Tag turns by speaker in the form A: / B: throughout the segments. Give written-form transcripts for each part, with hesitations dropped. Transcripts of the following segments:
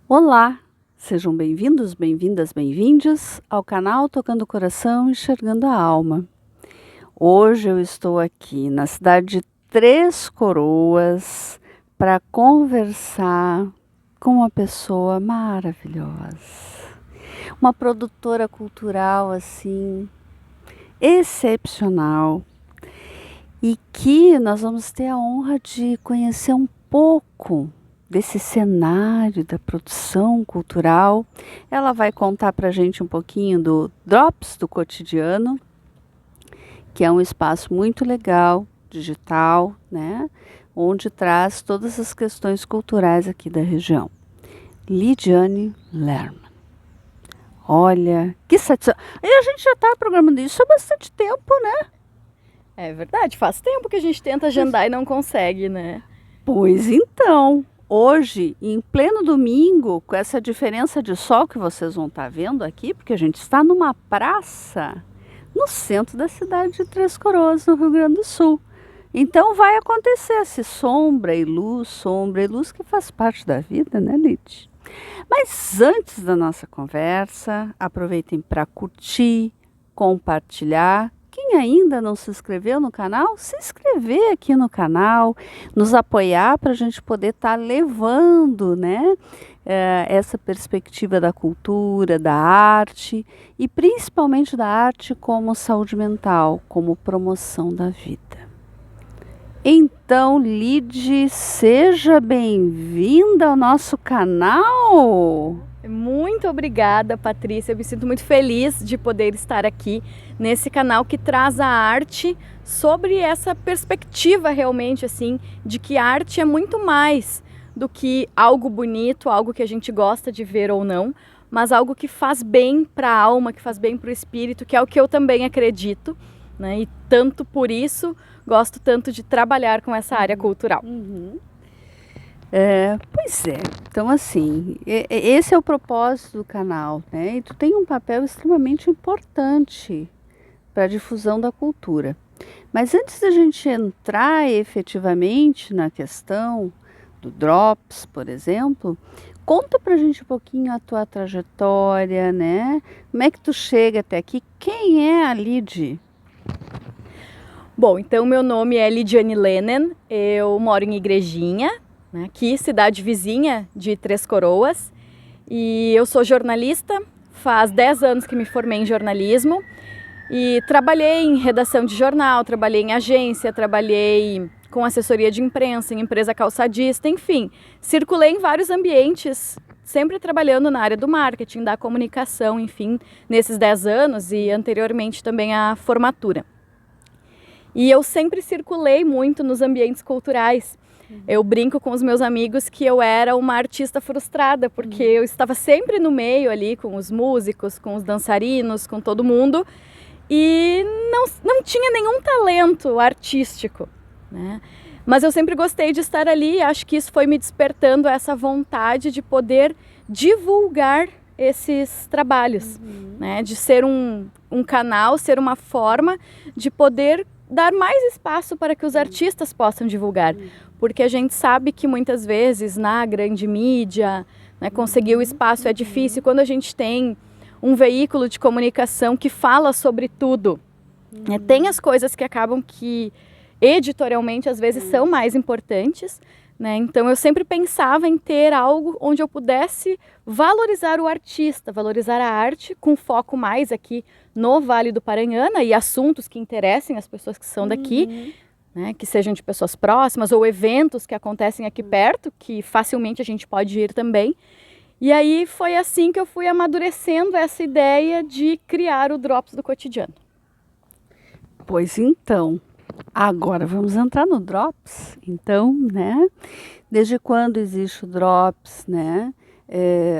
A: Olá, sejam bem-vindos, bem-vindas, bem-vindes ao canal Tocando o Coração, Enxergando a Alma. Hoje eu estou aqui na cidade de Três Coroas para conversar com uma pessoa maravilhosa, uma produtora cultural assim excepcional e que nós vamos ter a honra de conhecer um pouco desse cenário da produção cultural. Ela vai contar para a gente um pouquinho do Drops do Cotidiano, que é um espaço muito legal, digital, né? Onde traz todas as questões culturais aqui da região. Lidiane Lerman. Olha, que satisfação. E a gente já está programando isso há bastante tempo, né?
B: É verdade, faz tempo que a gente tenta agendar e não consegue, né?
A: Pois então, hoje, em pleno domingo, com essa diferença de sol que vocês vão estar vendo aqui, porque a gente está numa praça no centro da cidade de Três Coroas, no Rio Grande do Sul. Então vai acontecer esse sombra e luz, que faz parte da vida, né, Lid? Mas antes da nossa conversa, aproveitem para curtir, compartilhar. Quem ainda não se inscreveu no canal, se inscrever aqui no canal, nos apoiar para a gente poder estar levando, né, essa perspectiva da cultura, da arte e principalmente da arte como saúde mental, como promoção da vida. Então, Lid, seja bem-vinda ao nosso canal.
B: Muito obrigada, Patrícia. Eu me sinto muito feliz de poder estar aqui nesse canal que traz a arte sobre essa perspectiva realmente, assim, de que a arte é muito mais do que algo bonito, algo que a gente gosta de ver ou não, mas algo que faz bem para a alma, que faz bem para o espírito, que é o que eu também acredito, né? E tanto por isso gosto tanto de trabalhar com essa área cultural.
A: Pois é, então assim, esse é o propósito do canal, né? E tu tem um papel extremamente importante para a difusão da cultura. Mas antes da gente entrar efetivamente na questão do Drops, por exemplo, conta pra gente um pouquinho a tua trajetória, né? Como é que tu chega até aqui? Quem é a Lid?
B: Bom, então meu nome é Lidiane Lerman, eu moro em Igrejinha, né, aqui, cidade vizinha de Três Coroas, e eu sou jornalista, faz 10 anos que me formei em jornalismo e trabalhei em redação de jornal, trabalhei em agência, trabalhei com assessoria de imprensa, em empresa calçadista, enfim, circulei em vários ambientes, sempre trabalhando na área do marketing, da comunicação, enfim, nesses 10 anos e anteriormente também a formatura. E eu sempre circulei muito nos ambientes culturais. Eu brinco com os meus amigos que eu era uma artista frustrada, porque eu estava sempre no meio ali com os músicos, com os dançarinos, com todo mundo, e não tinha nenhum talento artístico, né? Mas eu sempre gostei de estar ali e acho que isso foi me despertando essa vontade de poder divulgar esses trabalhos, né? De ser um canal, ser uma forma de poder dar mais espaço para que os artistas possam divulgar, porque a gente sabe que muitas vezes na grande mídia, né, conseguir o espaço é difícil. Quando a gente tem um veículo de comunicação que fala sobre tudo, né, tem as coisas que acabam que editorialmente às vezes são mais importantes, né? Então eu sempre pensava em ter algo onde eu pudesse valorizar o artista, valorizar a arte, com foco mais aqui no Vale do Paranhana e assuntos que interessem as pessoas que são daqui, né? Que sejam de pessoas próximas ou eventos que acontecem aqui perto, que facilmente a gente pode ir também. E aí foi assim que eu fui amadurecendo essa ideia de criar o Drops do Cotidiano.
A: Pois então, agora vamos entrar no Drops, então, né? Desde quando existe o Drops, né?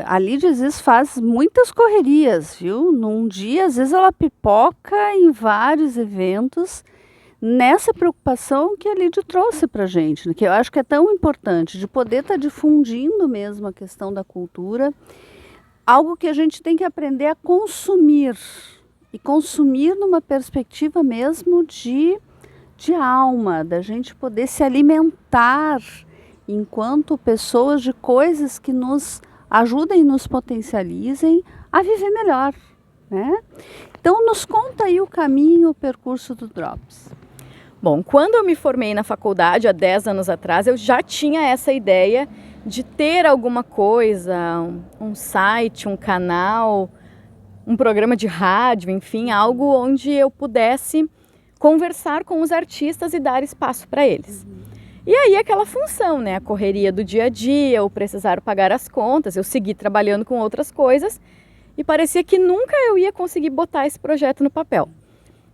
A: A Lídia às vezes faz muitas correrias, viu? Num dia, às vezes ela pipoca em vários eventos nessa preocupação que a Lídia trouxe para a gente, né? Que eu acho que é tão importante, de poder estar difundindo mesmo a questão da cultura, algo que a gente tem que aprender a consumir, e consumir numa perspectiva mesmo de alma, da gente poder se alimentar enquanto pessoas de coisas que nos ajudem e nos potencializem a viver melhor, né? Então nos conta aí o caminho, o percurso do Drops.
B: Bom, quando eu me formei na faculdade, há 10 anos atrás, eu já tinha essa ideia de ter alguma coisa, um site, um canal, um programa de rádio, enfim, algo onde eu pudesse conversar com os artistas e dar espaço para eles. E aí aquela função, né, a correria do dia a dia, o precisar pagar as contas, eu segui trabalhando com outras coisas e parecia que nunca eu ia conseguir botar esse projeto no papel.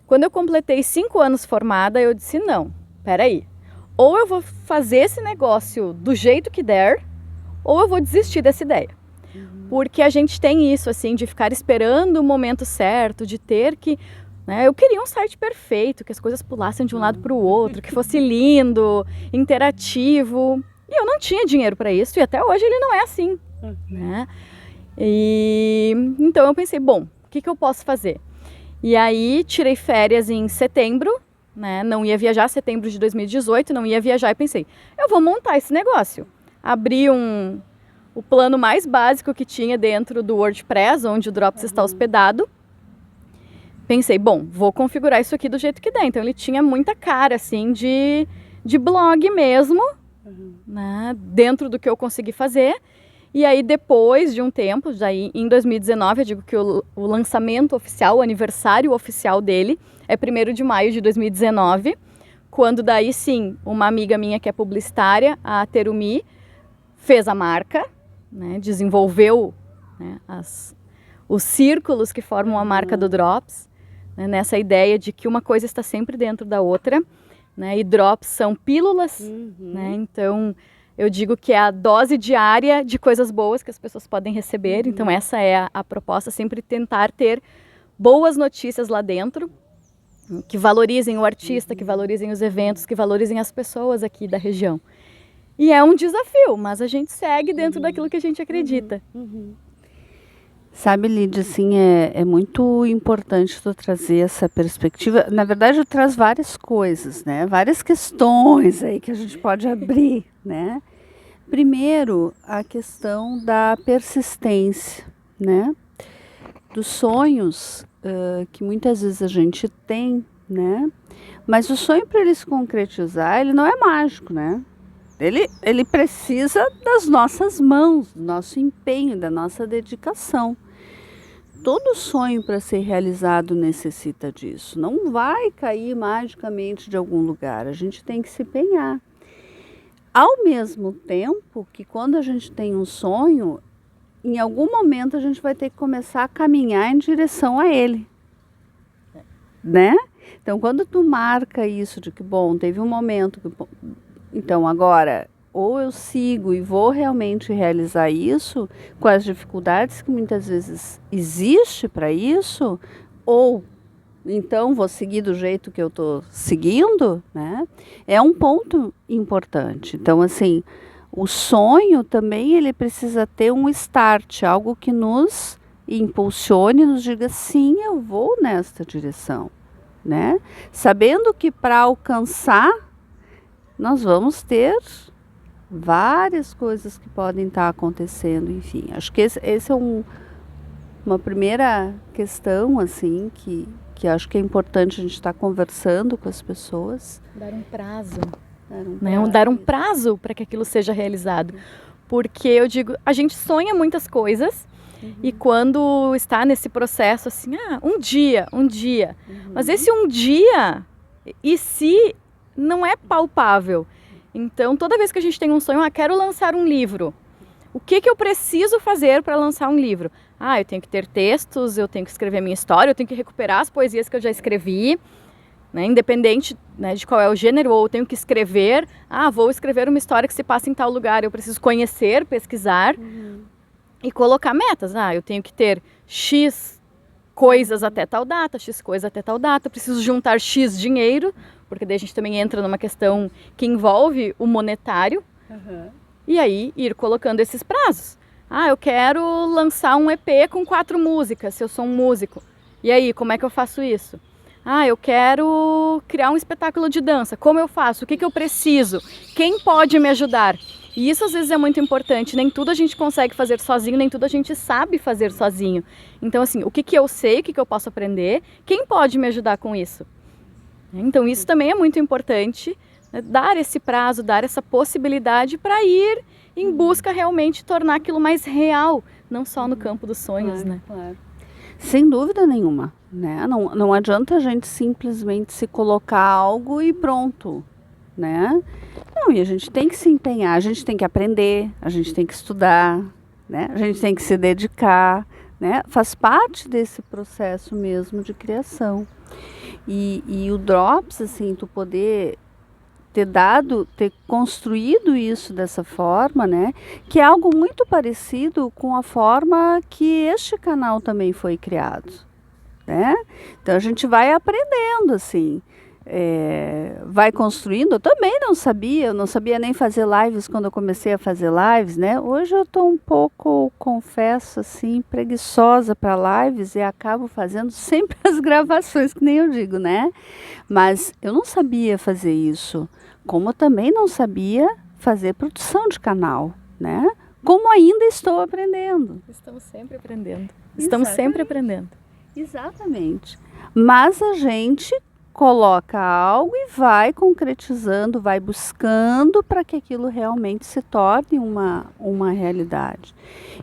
B: Quando eu completei 5 anos formada, eu disse, não, peraí, ou eu vou fazer esse negócio do jeito que der, ou eu vou desistir dessa ideia. Porque a gente tem isso, assim, de ficar esperando o momento certo, de ter que... né, eu queria um site perfeito, que as coisas pulassem de um lado para o outro, que fosse lindo, interativo. E eu não tinha dinheiro para isso, e até hoje ele não é assim. Né? E então eu pensei, bom, o que eu posso fazer? E aí tirei férias em setembro, né? Não ia viajar, setembro de 2018, não ia viajar e pensei, eu vou montar esse negócio. Abri o plano mais básico que tinha dentro do WordPress, onde o Drops está hospedado. Pensei, bom, vou configurar isso aqui do jeito que der. Então ele tinha muita cara, assim, de blog mesmo, né? Dentro do que eu consegui fazer. E aí, depois de um tempo, já em 2019, eu digo que o lançamento oficial, o aniversário oficial dele é 1º de maio de 2019, quando daí sim, uma amiga minha que é publicitária, a Terumi, fez a marca, né, desenvolveu, né, os círculos que formam a marca do Drops, né, nessa ideia de que uma coisa está sempre dentro da outra, né, e Drops são pílulas, né, então... eu digo que é a dose diária de coisas boas que as pessoas podem receber. Então essa é a proposta, sempre tentar ter boas notícias lá dentro, que valorizem o artista, que valorizem os eventos, que valorizem as pessoas aqui da região. E é um desafio, mas a gente segue dentro daquilo que a gente acredita.
A: Sabe, Lídia, assim, é muito importante tu trazer essa perspectiva. Na verdade, traz várias coisas, né? Várias questões aí que a gente pode abrir, né? Primeiro, a questão da persistência, né? Dos sonhos que muitas vezes a gente tem, né? Mas o sonho, para ele se concretizar, ele não é mágico, né? Ele precisa das nossas mãos, do nosso empenho, da nossa dedicação. Todo sonho para ser realizado necessita disso. Não vai cair magicamente de algum lugar. A gente tem que se empenhar. Ao mesmo tempo que quando a gente tem um sonho, em algum momento a gente vai ter que começar a caminhar em direção a ele. Né? Então, quando tu marca isso de que, bom, teve um momento que... então, agora... ou eu sigo e vou realmente realizar isso com as dificuldades que muitas vezes existe para isso, ou então vou seguir do jeito que eu estou seguindo, né? É um ponto importante. Então, assim, o sonho também ele precisa ter um start, algo que nos impulsione, nos diga sim, eu vou nesta direção, né? Sabendo que para alcançar nós vamos ter várias coisas que podem estar acontecendo, enfim. Acho que esse é uma primeira questão, assim, que acho que é importante a gente estar conversando com as pessoas.
B: Dar um prazo. Dar um prazo para que aquilo seja realizado. Porque eu digo, a gente sonha muitas coisas e quando está nesse processo, assim, um dia. Mas esse um dia, e se não é palpável. Então, toda vez que a gente tem um sonho, quero lançar um livro. O que eu preciso fazer para lançar um livro? Eu tenho que ter textos, eu tenho que escrever a minha história, eu tenho que recuperar as poesias que eu já escrevi, né, independente, né, de qual é o gênero, ou eu tenho que escrever, vou escrever uma história que se passa em tal lugar, eu preciso conhecer, pesquisar e colocar metas. Eu tenho que ter X coisas até tal data, X coisas até tal data, eu preciso juntar X dinheiro, porque daí a gente também entra numa questão que envolve o monetário, e aí ir colocando esses prazos. Eu quero lançar um EP com 4 músicas, se eu sou um músico. E aí, como é que eu faço isso? Eu quero criar um espetáculo de dança. Como eu faço? O que eu preciso? Quem pode me ajudar? E isso às vezes é muito importante, nem tudo a gente consegue fazer sozinho, nem tudo a gente sabe fazer sozinho. Então assim, o que eu sei, o que eu posso aprender, quem pode me ajudar com isso? Então isso também é muito importante, né? Dar esse prazo, dar essa possibilidade para ir em busca realmente de tornar aquilo mais real, não só no campo dos sonhos,
A: Claro,
B: né?
A: claro. Sem dúvida nenhuma, né? Não adianta a gente simplesmente se colocar algo e pronto, né? Não, e a gente tem que se empenhar, a gente tem que aprender, a gente tem que estudar, né? A gente tem que se dedicar, né? Faz parte desse processo mesmo de criação. E o Drops, assim, tu poder ter construído isso dessa forma, né? Que é algo muito parecido com a forma que este canal também foi criado, né? Então a gente vai aprendendo, assim, vai construindo. Eu também eu não sabia nem fazer lives quando eu comecei a fazer lives, né? Hoje eu estou um pouco, confesso, assim, preguiçosa para lives e acabo fazendo sempre as gravações, que nem eu digo, né? Mas eu não sabia fazer isso, como eu também não sabia fazer produção de canal, né? Como ainda estou aprendendo.
B: Estamos sempre aprendendo. Estamos sempre aprendendo.
A: Exatamente. Mas a gente coloca algo e vai concretizando, vai buscando para que aquilo realmente se torne uma realidade.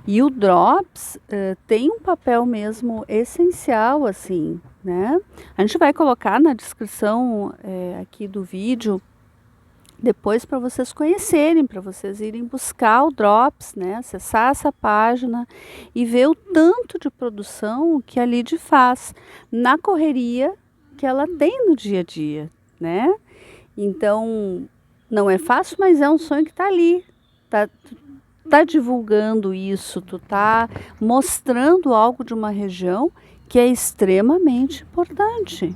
A: E o Drops tem um papel mesmo essencial, assim, né? A gente vai colocar na descrição aqui do vídeo depois para vocês conhecerem, para vocês irem buscar o Drops, né? Acessar essa página e ver o tanto de produção que a Lid faz na correria que ela tem no dia a dia, né? Então, não é fácil, mas é um sonho que está ali, tá divulgando isso, tu tá mostrando algo de uma região que é extremamente importante.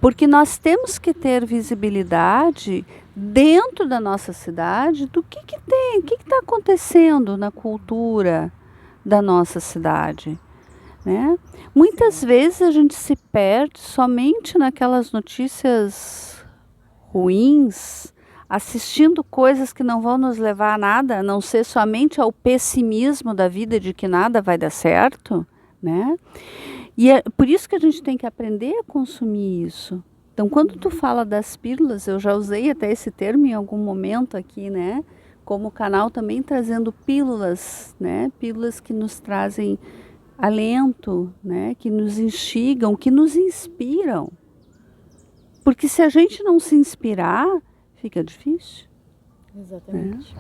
A: Porque nós temos que ter visibilidade dentro da nossa cidade do que tem, o que está acontecendo na cultura da nossa cidade, né? Muitas vezes a gente se perde somente naquelas notícias ruins, assistindo coisas que não vão nos levar a nada, a não ser somente ao pessimismo da vida de que nada vai dar certo, né? E é por isso que a gente tem que aprender a consumir isso. Então, quando tu fala das pílulas, eu já usei até esse termo em algum momento aqui, né? Como canal também trazendo pílulas, né? Pílulas que nos trazem alento, né? Que nos instigam, que nos inspiram. Porque se a gente não se inspirar, fica difícil.
B: Exatamente.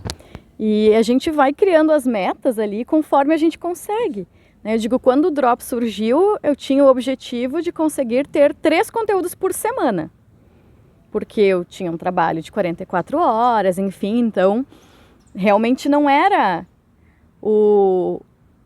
B: E a gente vai criando as metas ali conforme a gente consegue. Eu digo, quando o Drop surgiu, eu tinha o objetivo de conseguir ter 3 conteúdos por semana. Porque eu tinha um trabalho de 44 horas, enfim, então realmente não era o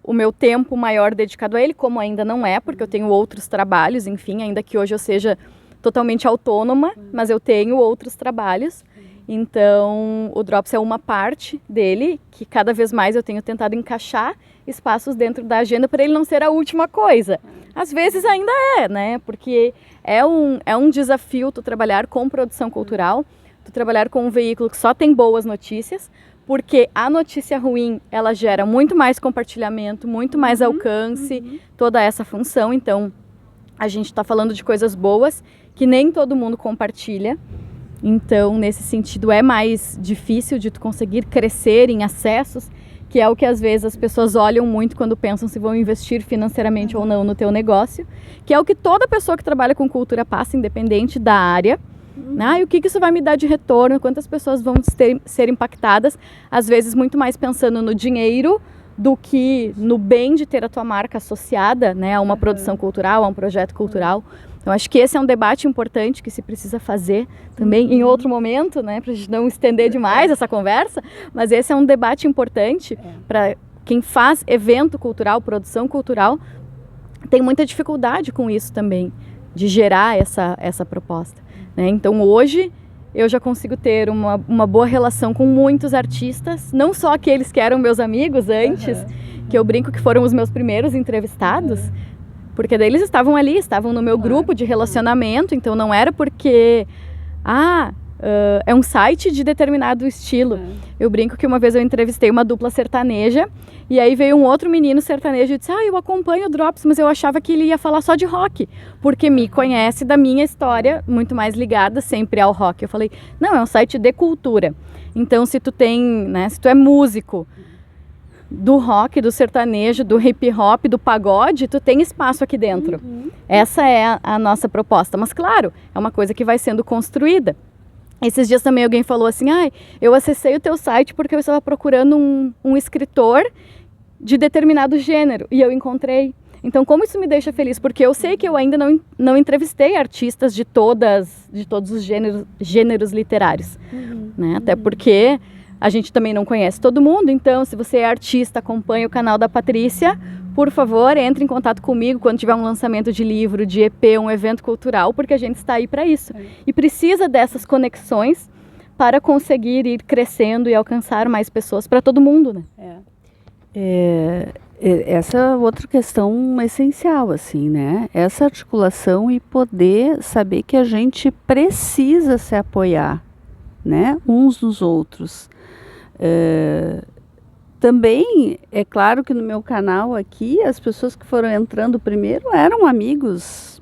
B: meu tempo maior dedicado a ele, como ainda não é, porque eu tenho outros trabalhos, enfim, ainda que hoje eu seja totalmente autônoma, mas eu tenho outros trabalhos. Então, o Drops é uma parte dele, que cada vez mais eu tenho tentado encaixar espaços dentro da agenda para ele não ser a última coisa. Às vezes ainda é, né? Porque é um desafio tu trabalhar com produção cultural, tu trabalhar com um veículo que só tem boas notícias, porque a notícia ruim, ela gera muito mais compartilhamento, muito mais alcance, toda essa função. Então, a gente está falando de coisas boas que nem todo mundo compartilha. Então, nesse sentido, é mais difícil de tu conseguir crescer em acessos, que é o que às vezes as pessoas olham muito quando pensam se vão investir financeiramente ou não no teu negócio, que é o que toda pessoa que trabalha com cultura passa, independente da área. E o que isso vai me dar de retorno, quantas pessoas vão ser impactadas, às vezes muito mais pensando no dinheiro do que no bem de ter a tua marca associada, né, a uma produção cultural, a um projeto cultural. Então, acho que esse é um debate importante que se precisa fazer também em outro momento, né, para a gente não estender demais essa conversa, mas esse é um debate importante para quem faz evento cultural, produção cultural, tem muita dificuldade com isso também, de gerar essa proposta, né? Então, hoje, eu já consigo ter uma boa relação com muitos artistas, não só aqueles que eram meus amigos antes, que eu brinco que foram os meus primeiros entrevistados, porque daí eles estavam ali, estavam no meu grupo de relacionamento, então não era porque, é um site de determinado estilo. Eu brinco que uma vez eu entrevistei uma dupla sertaneja e aí veio um outro menino sertanejo e disse, eu acompanho o Drops, mas eu achava que ele ia falar só de rock, porque me conhece da minha história, muito mais ligada sempre ao rock. Eu falei, não, é um site de cultura. Então se tu tem, né, se tu é músico do rock, do sertanejo, do hip hop, do pagode, tu tem espaço aqui dentro. Essa é a nossa proposta, mas claro, é uma coisa que vai sendo construída. Esses dias também alguém falou assim, eu acessei o teu site porque eu estava procurando um escritor de determinado gênero e eu encontrei. Então, como isso me deixa feliz? Porque eu sei que eu ainda não entrevistei artistas de todos os gêneros literários, né? Até porque a gente também não conhece todo mundo, então se você é artista, acompanha o canal da Patrícia, por favor, entre em contato comigo quando tiver um lançamento de livro, de EP, um evento cultural, porque a gente está aí para isso. E precisa dessas conexões para conseguir ir crescendo e alcançar mais pessoas para todo mundo, né?
A: Essa é outra questão essencial, assim, né? Essa articulação e poder saber que a gente precisa se apoiar, né? Uns nos outros. Também é claro que no meu canal aqui, as pessoas que foram entrando primeiro eram amigos,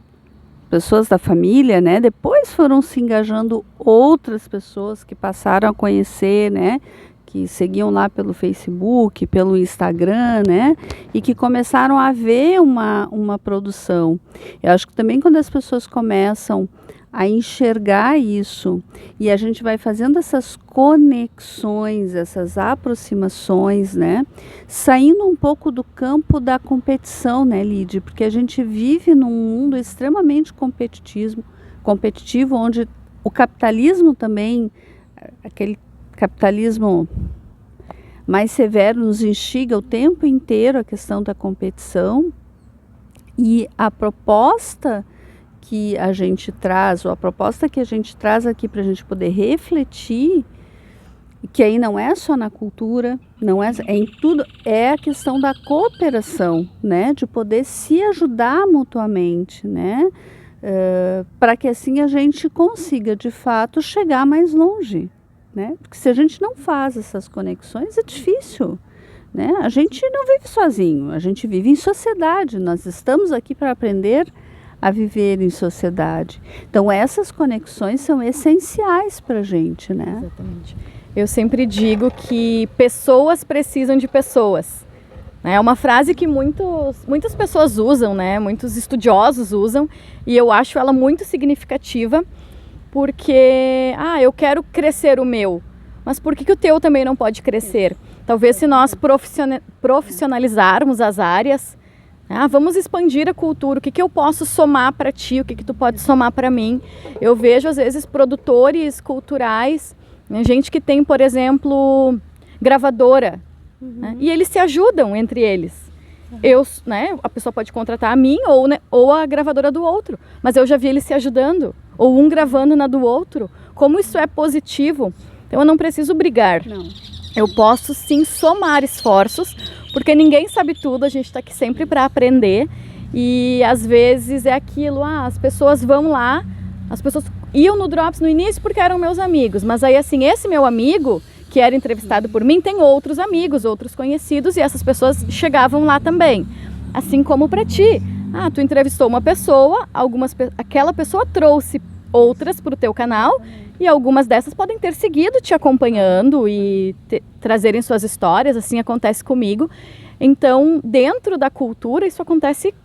A: pessoas da família, né? Depois foram se engajando outras pessoas que passaram a conhecer, né? Que seguiam lá pelo Facebook, pelo Instagram, né? E que começaram a ver uma produção. Eu acho que também quando as pessoas começam a enxergar isso e a gente vai fazendo essas conexões, essas aproximações, né? Saindo um pouco do campo da competição, né, Lídia? Porque a gente vive num mundo extremamente competitivo, onde o capitalismo também, aquele capitalismo mais severo, nos instiga o tempo inteiro a questão da competição. E a proposta que a gente traz, ou a proposta que a gente traz aqui para a gente poder refletir, que aí não é só na cultura, não é em tudo, é a questão da cooperação, né, de poder se ajudar mutuamente, né, para que assim a gente consiga de fato chegar mais longe, né, porque se a gente não faz essas conexões é difícil, né, a gente não vive sozinho, a gente vive em sociedade, nós estamos aqui para aprender a viver em sociedade. Então essas conexões são essenciais para a gente, né?
B: Exatamente. Eu sempre digo que pessoas precisam de pessoas. É uma frase que muitas pessoas usam, né? Muitos estudiosos usam, e eu acho ela muito significativa, porque, eu quero crescer o meu, mas por que o teu também não pode crescer? Talvez se nós profissionalizarmos as áreas, vamos expandir a cultura, o que eu posso somar para ti, o que tu pode somar para mim. Eu vejo às vezes produtores culturais, né, gente que tem, por exemplo, gravadora, né, e eles se ajudam entre eles. A pessoa pode contratar a mim ou a gravadora do outro, mas eu já vi eles se ajudando, ou um gravando na do outro. Como isso é positivo, então eu não preciso brigar.
A: Não.
B: Eu posso sim somar esforços, porque ninguém sabe tudo, a gente está aqui sempre para aprender. E às vezes é aquilo, as pessoas vão lá, as pessoas iam no Drops no início porque eram meus amigos, mas aí assim, esse meu amigo que era entrevistado por mim tem outros amigos, outros conhecidos, e essas pessoas chegavam lá também. Assim como para ti, tu entrevistou uma pessoa, aquela pessoa trouxe outras para o teu canal, e algumas dessas podem ter seguido te acompanhando e trazerem suas histórias, assim acontece comigo. Então, dentro da cultura, isso acontece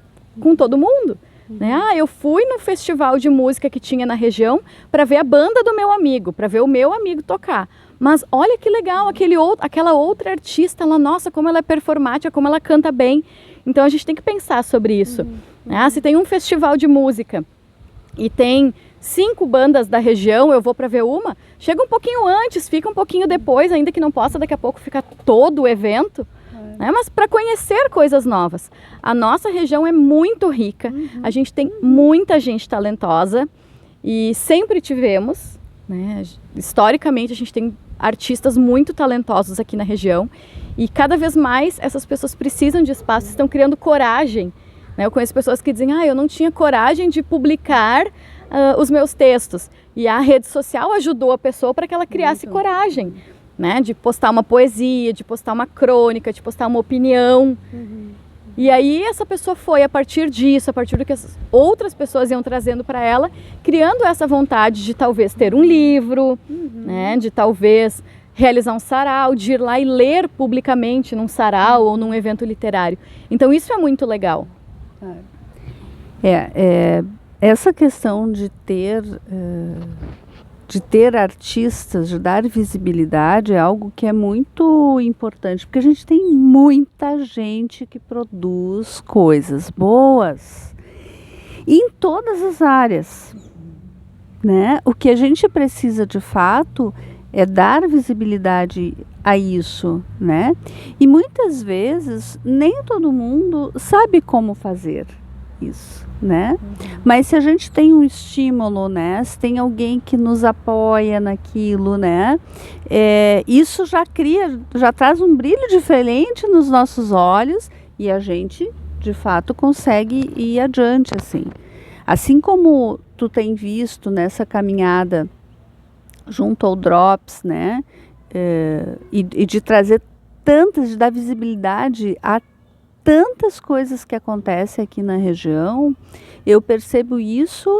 B: com todo mundo. Né? Eu fui no festival de música que tinha na região para ver a banda do meu amigo, para ver o meu amigo tocar. Mas olha que legal, aquela outra artista lá, nossa, como ela é performática, como ela canta bem. Então, a gente tem que pensar sobre isso. Se tem um festival de música e tem 5 bandas da região, eu vou para ver uma, chega um pouquinho antes, fica um pouquinho depois, ainda que não possa daqui a pouco ficar todo o evento, né? Mas para conhecer coisas novas. A nossa região é muito rica, a gente tem muita gente talentosa e sempre tivemos, né? Historicamente a gente tem artistas muito talentosos aqui na região e cada vez mais essas pessoas precisam de espaço, estão criando coragem, né? Eu conheço pessoas que dizem, eu não tinha coragem de publicar os meus textos. E a rede social ajudou a pessoa para que ela criasse coragem, né? De postar uma poesia, de postar uma crônica, de postar uma opinião. E aí essa pessoa foi, a partir disso, a partir do que as outras pessoas iam trazendo para ela, criando essa vontade de talvez ter um livro, né? De talvez realizar um sarau, de ir lá e ler publicamente num sarau ou num evento literário. Então isso é muito legal.
A: Essa questão de ter artistas, de dar visibilidade é algo que é muito importante, porque a gente tem muita gente que produz coisas boas em todas as áreas, né? O que a gente precisa de fato é dar visibilidade a isso, né? E muitas vezes nem todo mundo sabe como fazer isso, né? Mas se a gente tem um estímulo, né? Se tem alguém que nos apoia naquilo, né? Isso já traz um brilho diferente nos nossos olhos e a gente, de fato, consegue ir adiante, assim. Assim como tu tem visto nessa caminhada junto ao Drops, né? E de trazer de dar visibilidade a tantas coisas que acontecem aqui na região. Eu percebo isso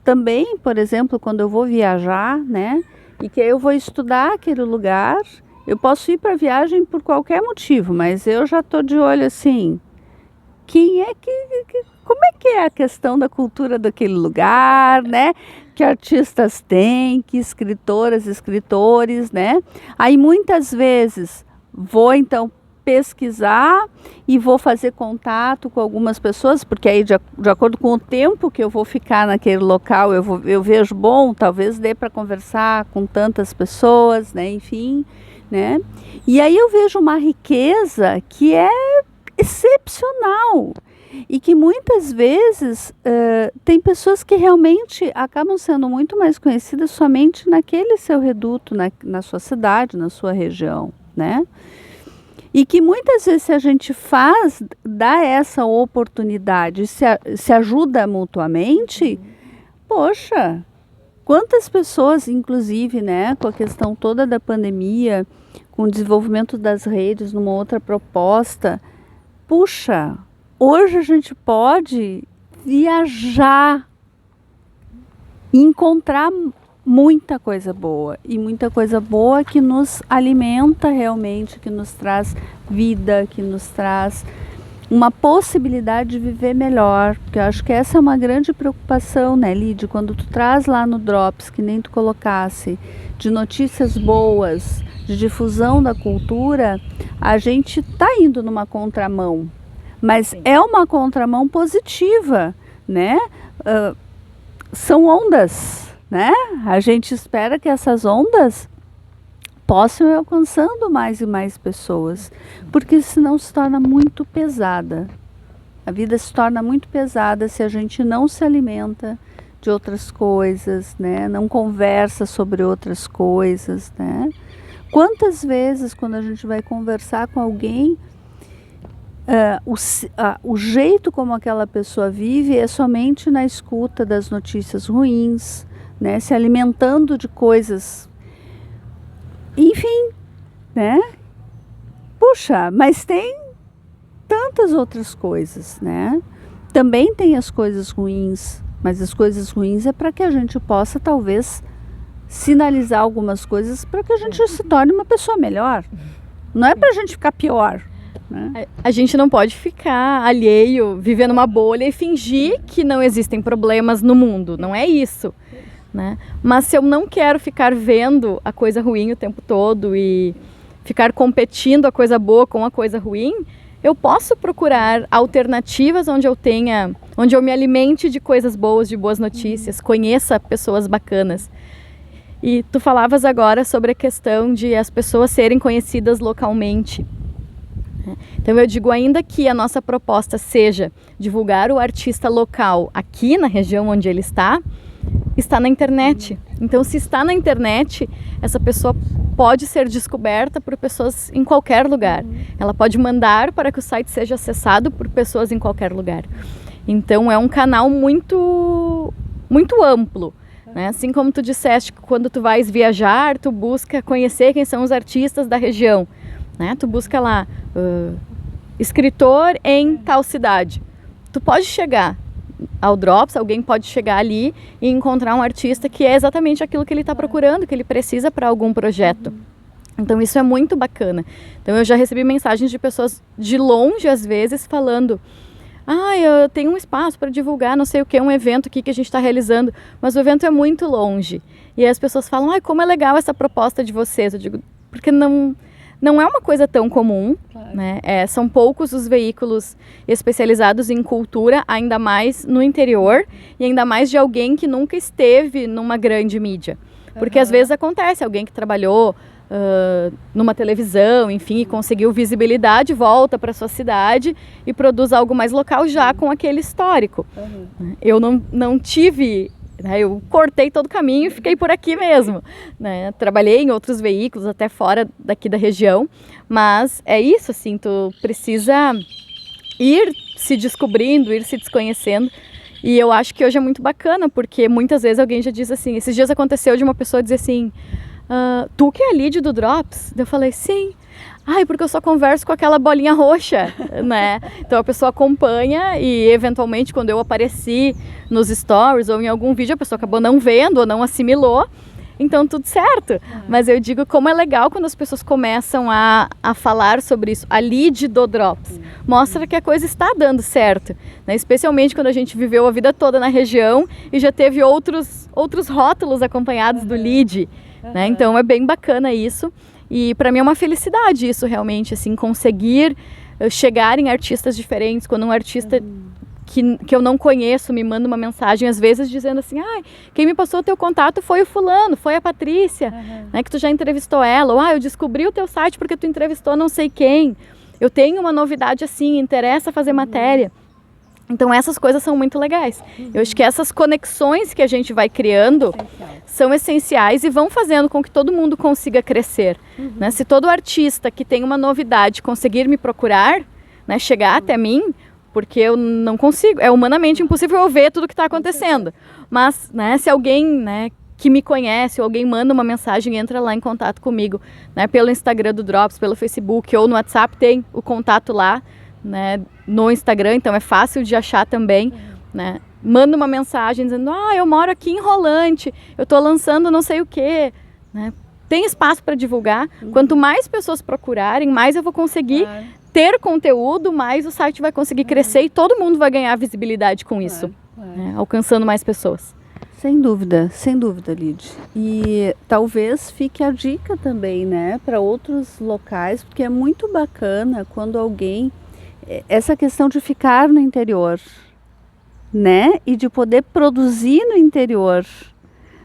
A: também, por exemplo, quando eu vou viajar, né? E que eu vou estudar aquele lugar. Eu posso ir para viagem por qualquer motivo, mas eu já estou de olho assim, como é que é a questão da cultura daquele lugar, né? Que artistas têm, que escritoras, escritores, né? Aí muitas vezes vou então pesquisar e vou fazer contato com algumas pessoas, porque aí de acordo com o tempo que eu vou ficar naquele local, eu vejo, bom, talvez dê para conversar com tantas pessoas, né? Enfim, né? E aí eu vejo uma riqueza que é excepcional. E que muitas vezes tem pessoas que realmente acabam sendo muito mais conhecidas somente naquele seu reduto, na sua cidade, na sua região, né? E que muitas vezes se a gente dá essa oportunidade, se ajuda mutuamente, poxa, quantas pessoas, inclusive, né, com a questão toda da pandemia, com o desenvolvimento das redes numa outra proposta, puxa, hoje a gente pode viajar e encontrar muita coisa boa. E muita coisa boa que nos alimenta realmente, que nos traz vida, que nos traz uma possibilidade de viver melhor. Porque eu acho que essa é uma grande preocupação, né, Lídia? Quando tu traz lá no Drops, que nem tu colocasse, de notícias boas, de difusão da cultura, a gente está indo numa contramão. Mas é uma contramão positiva, né? São ondas, né? A gente espera que essas ondas possam ir alcançando mais e mais pessoas, porque senão se torna muito pesada. A vida se torna muito pesada se a gente não se alimenta de outras coisas, né? Não conversa sobre outras coisas, né? Quantas vezes quando a gente vai conversar com alguém, o jeito como aquela pessoa vive é somente na escuta das notícias ruins, né? Se alimentando de coisas, enfim, né? Puxa, mas tem tantas outras coisas, né? Também tem as coisas ruins, mas as coisas ruins é para que a gente possa talvez sinalizar algumas coisas para que a gente se torne uma pessoa melhor. Não é para a gente ficar pior. Né?
B: A gente não pode ficar alheio, viver numa bolha e fingir que não existem problemas no mundo. Não é isso, né? Mas se eu não quero ficar vendo a coisa ruim o tempo todo e ficar competindo a coisa boa com a coisa ruim, eu posso procurar alternativas onde eu me alimente de coisas boas, de boas notícias, conheça pessoas bacanas. E tu falavas agora sobre a questão de as pessoas serem conhecidas localmente. Então eu digo, ainda que a nossa proposta seja divulgar o artista local aqui na região onde ele está na internet. Então se está na internet, essa pessoa pode ser descoberta por pessoas em qualquer lugar. Ela pode mandar para que o site seja acessado por pessoas em qualquer lugar. Então é um canal muito muito amplo. Né? Assim como tu disseste que quando tu vais viajar, tu busca conhecer quem são os artistas da região. Né? Tu busca lá, escritor em tal cidade. Tu pode chegar ao Drops, alguém pode chegar ali e encontrar um artista que é exatamente aquilo que ele está procurando, que ele precisa para algum projeto. Então isso é muito bacana. Então eu já recebi mensagens de pessoas de longe, às vezes, falando: eu tenho um espaço para divulgar, não sei o que, um evento aqui que a gente está realizando, mas o evento é muito longe. E aí as pessoas falam: como é legal essa proposta de vocês. Eu digo, porque não é uma coisa tão comum, claro. Né? São poucos os veículos especializados em cultura, ainda mais no interior, e ainda mais de alguém que nunca esteve numa grande mídia. Porque às vezes acontece, alguém que trabalhou numa televisão, enfim, e conseguiu visibilidade, volta para sua cidade e produz algo mais local já com aquele histórico. Eu não tive... Eu cortei todo o caminho e fiquei por aqui mesmo. Né? Trabalhei em outros veículos, até fora daqui da região, mas é isso, assim, tu precisa ir se descobrindo, ir se desconhecendo. E eu acho que hoje é muito bacana, porque muitas vezes alguém já diz assim, esses dias aconteceu de uma pessoa dizer assim, tu que é a Lídia do Drops? Eu falei, sim. Porque eu só converso com aquela bolinha roxa, né? Então a pessoa acompanha e eventualmente quando eu apareci nos stories ou em algum vídeo a pessoa acabou não vendo ou não assimilou, então tudo certo. Mas eu digo como é legal quando as pessoas começam a falar sobre isso, a lead do Drops. Mostra que a coisa está dando certo, né? Especialmente quando a gente viveu a vida toda na região e já teve outros rótulos acompanhados do lead, né? Então é bem bacana isso. E para mim é uma felicidade isso realmente, assim, conseguir chegar em artistas diferentes, quando um artista que eu não conheço me manda uma mensagem, às vezes dizendo assim, quem me passou o teu contato foi o fulano, foi a Patrícia, né, que tu já entrevistou ela, ou eu descobri o teu site porque tu entrevistou não sei quem, eu tenho uma novidade assim, interessa fazer matéria. Então essas coisas são muito legais. Eu acho que essas conexões que a gente vai criando são essenciais e vão fazendo com que todo mundo consiga crescer. Né? Se todo artista que tem uma novidade conseguir me procurar, né, chegar até mim, porque eu não consigo, é humanamente impossível eu ver tudo que está acontecendo. Mas, né, se alguém, né, que me conhece ou alguém manda uma mensagem e entra lá em contato comigo, né, pelo Instagram do Drops, pelo Facebook ou no WhatsApp, tem o contato lá, né, no Instagram, então é fácil de achar também, né? Manda uma mensagem dizendo, eu moro aqui em Rolante, eu estou lançando não sei o quê, né? Tem espaço para divulgar. Quanto mais pessoas procurarem, mais eu vou conseguir ter conteúdo, mais o site vai conseguir crescer e todo mundo vai ganhar visibilidade com isso, né? Alcançando mais pessoas.
A: Sem dúvida, Lídia. E talvez fique a dica também, né, para outros locais, porque é muito bacana quando alguém... Essa questão de ficar no interior, né? E de poder produzir no interior,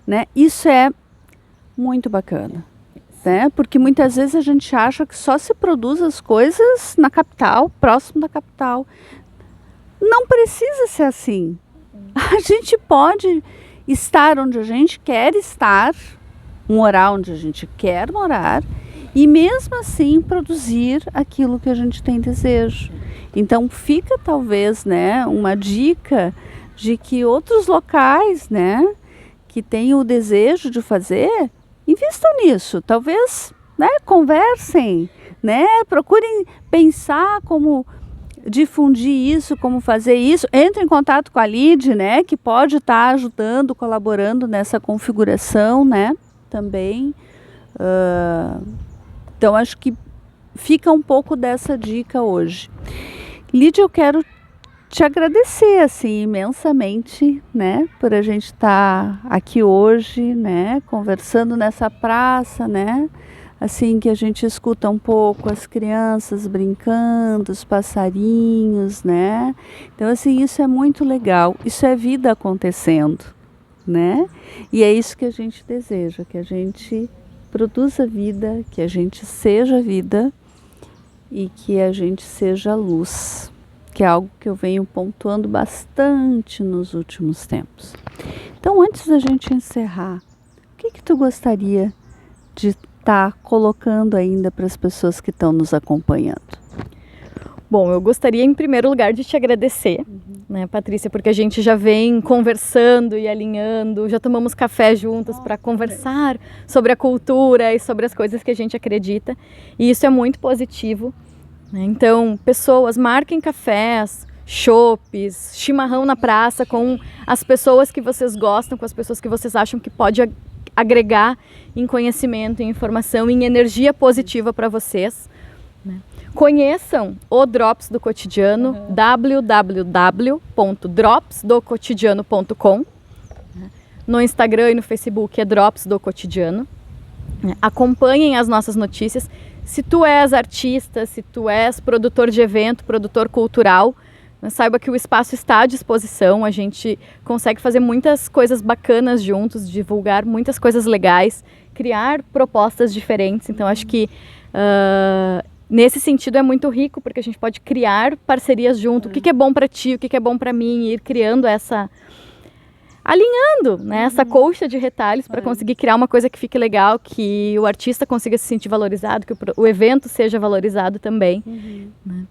A: né? Isso é muito bacana, né? Porque muitas vezes a gente acha que só se produz as coisas na capital, próximo da capital. Não precisa ser assim. A gente pode estar onde a gente quer estar, morar onde a gente quer morar, e mesmo assim produzir aquilo que a gente tem desejo. Então fica talvez, né, uma dica de que outros locais, né, que têm o desejo de fazer, invistam nisso. Talvez, né, conversem, né, procurem pensar como difundir isso, como fazer isso. Entre em contato com a Lídia, né, que pode estar ajudando, colaborando nessa configuração, né, também. Então acho que fica um pouco dessa dica hoje. Lídia, eu quero te agradecer assim imensamente, né, por a gente estar aqui hoje, né, conversando nessa praça, né, assim que a gente escuta um pouco as crianças brincando, os passarinhos, né. Então assim, isso é muito legal, isso é vida acontecendo, né, e é isso que a gente deseja, que a gente produza vida, que a gente seja vida e que a gente seja luz, que é algo que eu venho pontuando bastante nos últimos tempos. Então, antes da gente encerrar, o que tu gostaria de estar colocando ainda para as pessoas que estão nos acompanhando?
B: Bom, eu gostaria em primeiro lugar de te agradecer, né, Patrícia? Porque a gente já vem conversando e alinhando, já tomamos café juntas para conversar sobre a cultura e sobre as coisas que a gente acredita. E isso é muito positivo, né? Então, pessoas, marquem cafés, chopes, chimarrão na praça com as pessoas que vocês gostam, com as pessoas que vocês acham que pode agregar em conhecimento, em informação, em energia positiva para vocês, né? Conheçam o Drops do Cotidiano, www.dropsdocotidiano.com. No Instagram e no Facebook é Drops do Cotidiano. Acompanhem as nossas notícias. Se tu és artista, se tu és produtor de evento, produtor cultural, saiba que o espaço está à disposição. A gente consegue fazer muitas coisas bacanas juntos, divulgar muitas coisas legais, criar propostas diferentes. Então, acho que nesse sentido é muito rico, porque a gente pode criar parcerias junto. O que é bom para ti, o que é bom para mim, e ir criando alinhando, né, essa colcha de retalhos para conseguir criar uma coisa que fique legal, que o artista consiga se sentir valorizado, que o evento seja valorizado também. Né?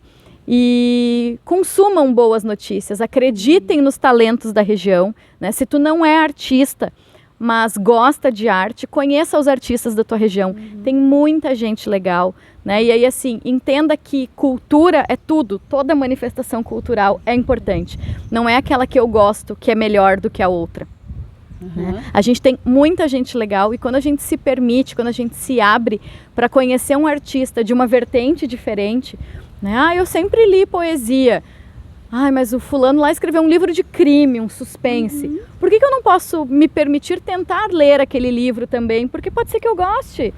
B: E consumam boas notícias, acreditem nos talentos da região, né? Se tu não é artista, mas gosta de arte, conheça os artistas da tua região. Tem muita gente legal, né? E aí, assim, entenda que cultura é tudo, toda manifestação cultural é importante. Não é aquela que eu gosto que é melhor do que a outra. Né? A gente tem muita gente legal, e quando a gente se permite, quando a gente se abre para conhecer um artista de uma vertente diferente, né? Eu sempre li poesia. Mas o fulano lá escreveu um livro de crime, um suspense. Por que eu não posso me permitir tentar ler aquele livro também? Porque pode ser que eu goste.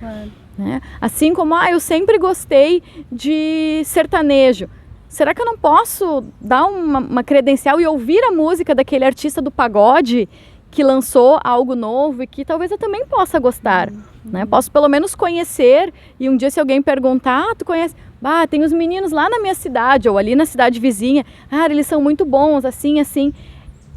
B: Né? Assim como, eu sempre gostei de sertanejo. Será que eu não posso dar uma credencial e ouvir a música daquele artista do pagode que lançou algo novo e que talvez eu também possa gostar? Né? Posso pelo menos conhecer, e um dia se alguém perguntar, tu conhece? Tem os meninos lá na minha cidade, ou ali na cidade vizinha, eles são muito bons, assim, assim.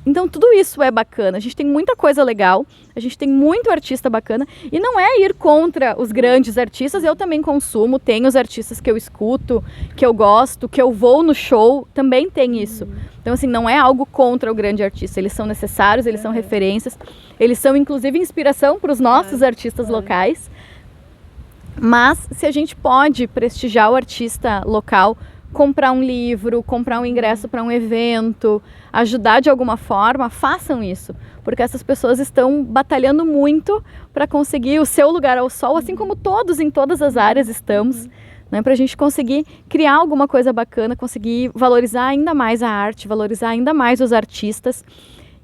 B: Então tudo isso é bacana, a gente tem muita coisa legal, a gente tem muito artista bacana, e não é ir contra os grandes artistas. Eu também consumo, tenho os artistas que eu escuto, que eu gosto, que eu vou no show, também tem isso. Então, assim, não é algo contra o grande artista, eles são necessários, eles são referências, eles são inclusive inspiração para os nossos artistas locais. Mas se a gente pode prestigiar o artista local, comprar um livro, comprar um ingresso para um evento, ajudar de alguma forma, façam isso. Porque essas pessoas estão batalhando muito para conseguir o seu lugar ao sol, assim como todos em todas as áreas estamos, né, para a gente conseguir criar alguma coisa bacana, conseguir valorizar ainda mais a arte, valorizar ainda mais os artistas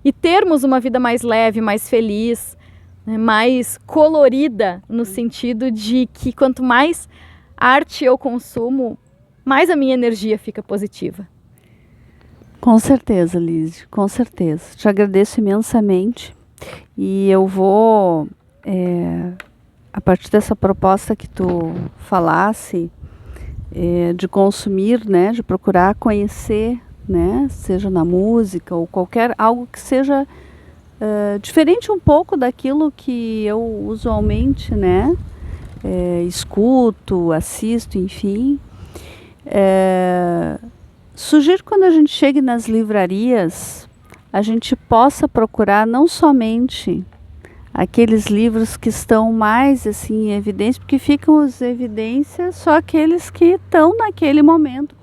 B: e termos uma vida mais leve, mais feliz, mais colorida, no sentido de que quanto mais arte eu consumo, mais a minha energia fica positiva.
A: Com certeza, Liz, com certeza. Te agradeço imensamente, e eu vou, a partir dessa proposta que tu falasse, de consumir, né, de procurar conhecer, né, seja na música ou algo que seja diferente um pouco daquilo que eu usualmente, né, escuto, assisto, enfim. Sugiro, quando a gente chegue nas livrarias, a gente possa procurar não somente aqueles livros que estão mais assim em evidência, porque ficam as evidências só aqueles que estão naquele momento,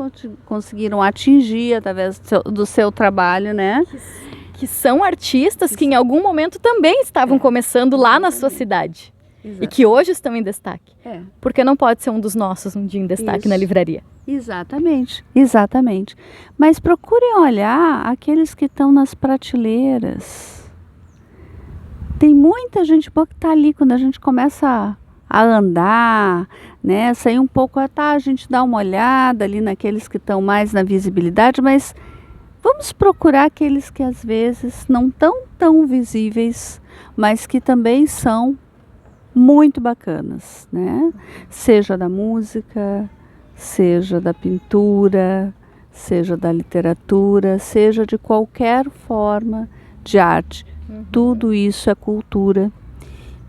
A: conseguiram atingir através do seu trabalho, né?
B: Que são artistas que em algum momento também estavam começando lá na sua cidade. Exato. E que hoje estão em destaque. Porque não pode ser um dos nossos um dia em destaque na livraria.
A: Exatamente, exatamente. Mas procurem olhar aqueles que estão nas prateleiras. Tem muita gente boa que está ali quando a gente começa a andar, né? Sair um pouco, a gente dá uma olhada ali naqueles que estão mais na visibilidade, mas vamos procurar aqueles que às vezes não estão tão visíveis, mas que também são muito bacanas, né? Seja da música, seja da pintura, seja da literatura, seja de qualquer forma de arte. Tudo isso é cultura,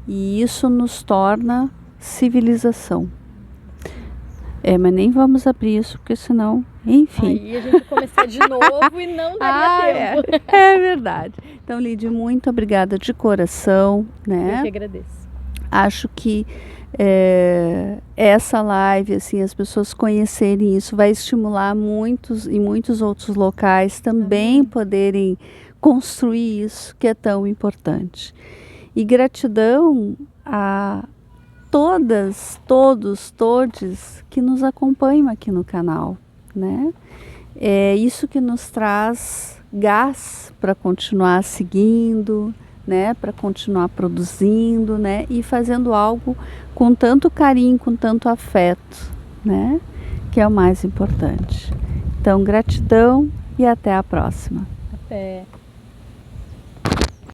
A: e isso nos torna civilização. Mas nem vamos abrir isso, porque senão enfim.
B: Aí a gente vai começar de novo e não daria tempo.
A: É verdade. Então, Lídia, muito obrigada de coração, né?
B: Eu que agradeço.
A: Acho que essa live, assim, as pessoas conhecerem isso, vai estimular muitos e muitos outros locais também poderem construir isso que é tão importante. E gratidão a todas, todos, todes que nos acompanham aqui no canal, né? É isso que nos traz gás para continuar seguindo, né? Para continuar produzindo, né? E fazendo algo com tanto carinho, com tanto afeto, né? Que é o mais importante. Então, gratidão e até a próxima.
B: Até.